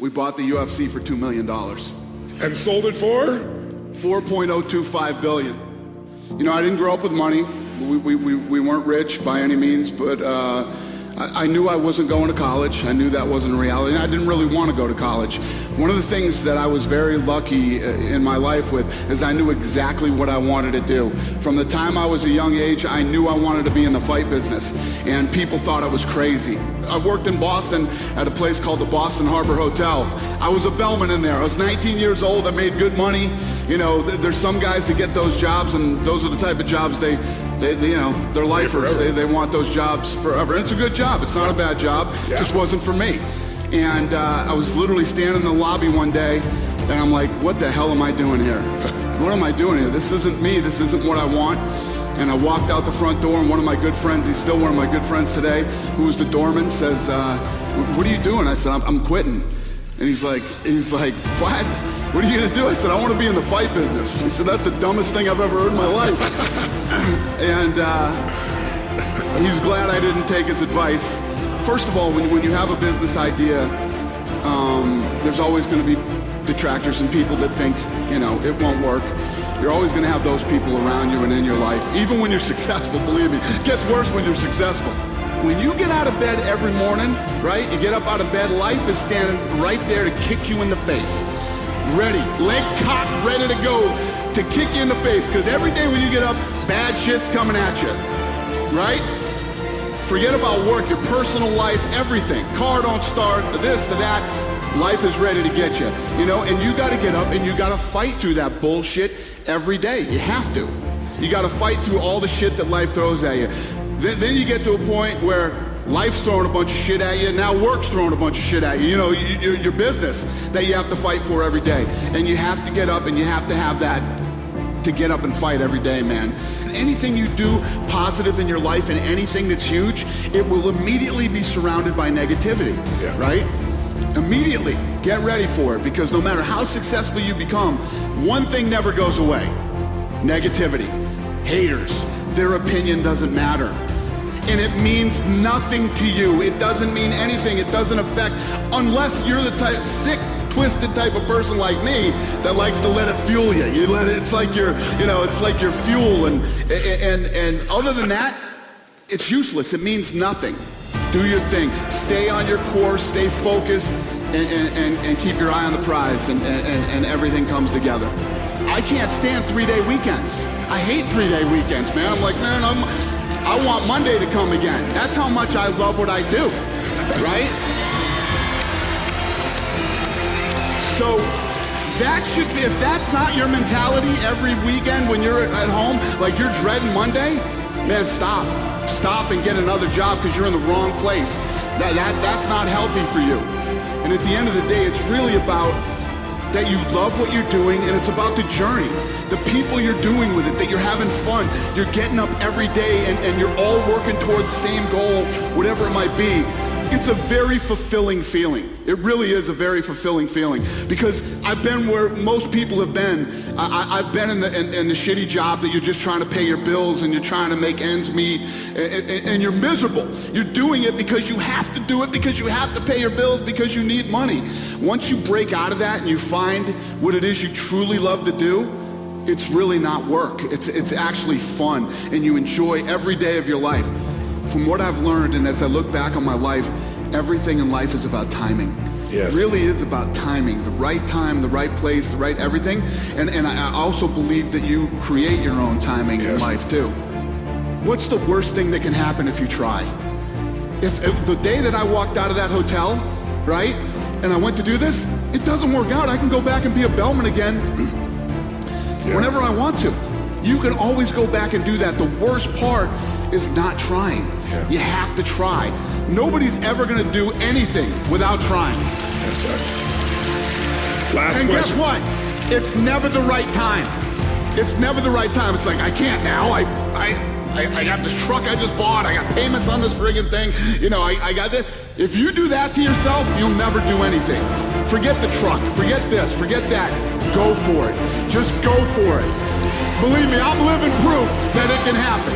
We bought the UFC for $2 million. And sold it for? $4.025 billion. You know, I didn't grow up with money. We weren't rich by any means, but I knew I wasn't going to college. I knew that wasn't a reality. I didn't really want to go to college. One of the things that I was very lucky in my life with is I knew exactly what I wanted to do. From the time I was a young age, I knew I wanted to be in the fight business, and people thought I was crazy. I worked in Boston at a place called the Boston Harbor Hotel. I was a bellman in there. I was 19 years old. I made good money. You know, there's some guys that get those jobs, and those are the type of jobs they you know, they're lifers. They want those jobs forever. And it's a good job. It's not a bad job. Yeah. It just wasn't for me. And I was literally standing in the lobby one day, and I'm like, what the hell am I doing here? What am I doing here? This isn't me. This isn't what I want. And I walked out the front door, and one of my good friends, he's still one of my good friends today, who was the doorman, says, what are you doing? I said, I'm quitting. And he's like, what? What are you gonna do? I said, I want to be in the fight business. He said, that's the dumbest thing I've ever heard in my life. And he's glad I didn't take his advice. First of all, when you have a business idea, there's always gonna be detractors and people that think, you know, it won't work. You're always gonna have those people around you and in your life, even when you're successful, believe me. It gets worse when you're successful. When you get out of bed every morning, right, you get up out of bed, life is standing right there to kick you in the face. Ready, leg cocked, ready to go to kick you in the face. Because every day when you get up, bad shit's coming at you, right? Forget about work, your personal life, everything. Car don't start, this, to that. Life is ready to get you, you know, and you got to get up and you got to fight through that bullshit every day. You have to. You got to fight through all the shit that life throws at you. Then you get to a point where life's throwing a bunch of shit at you. Now work's throwing a bunch of shit at you. You know, your business that you have to fight for every day. And you have to get up and you have to have that to get up and fight every day, man. Anything you do positive in your life and anything that's huge, it will immediately be surrounded by negativity, right? Immediately, get ready for it, because no matter how successful you become, one thing never goes away: negativity, haters. Their opinion doesn't matter. And it means nothing to you. It doesn't mean anything. It doesn't affect, unless you're the type, sick, twisted type of person like me that likes to let it fuel you. You let it, it's like your, you know, it's like your fuel. And other than that, it's useless. It means nothing. Do your thing. Stay on your course. Stay focused, and keep your eye on the prize, and everything comes together. I can't stand 3-day weekends. I hate 3-day weekends, man. I'm like, man, I want Monday to come again. That's how much I love what I do, right? So that should be, if that's not your mentality every weekend when you're at home, like you're dreading Monday, man, stop. Stop and get another job, because you're in the wrong place. That's not healthy for you. And at the end of the day, it's really about that you love what you're doing, and it's about the journey, the people you're doing with it, that you're having fun, you're getting up every day, and you're all working toward the same goal, whatever it might be. It's a very fulfilling feeling. It really is a very fulfilling feeling, because I've been where most people have been. I've been in the shitty job that you're just trying to pay your bills and you're trying to make ends meet, and you're miserable. You're doing it because you have to do it, because you have to pay your bills, because you need money. Once you break out of that and you find what it is you truly love to do, it's really not work. It's actually fun, and you enjoy every day of your life. From what I've learned, and as I look back on my life, everything in life is about timing. Yes. It really is about timing, the right time, the right place, the right everything. And I also believe that you create your own timing in life too. What's the worst thing that can happen if you try? If the day that I walked out of that hotel, right, and I went to do this, it doesn't work out, I can go back and be a bellman again whenever I want to. You can always go back and do that. The worst part is not trying. You have to try. Nobody's ever going to do anything without trying. That's right. Last question. Guess what? It's never the right time. It's never the right time. It's like, I can't now. I got this truck I just bought. I got payments on this friggin' thing. You know, I got this. If you do that to yourself, you'll never do anything. Forget the truck. Forget this. Forget that. Go for it. Just go for it. Believe me, I'm living proof that it can happen.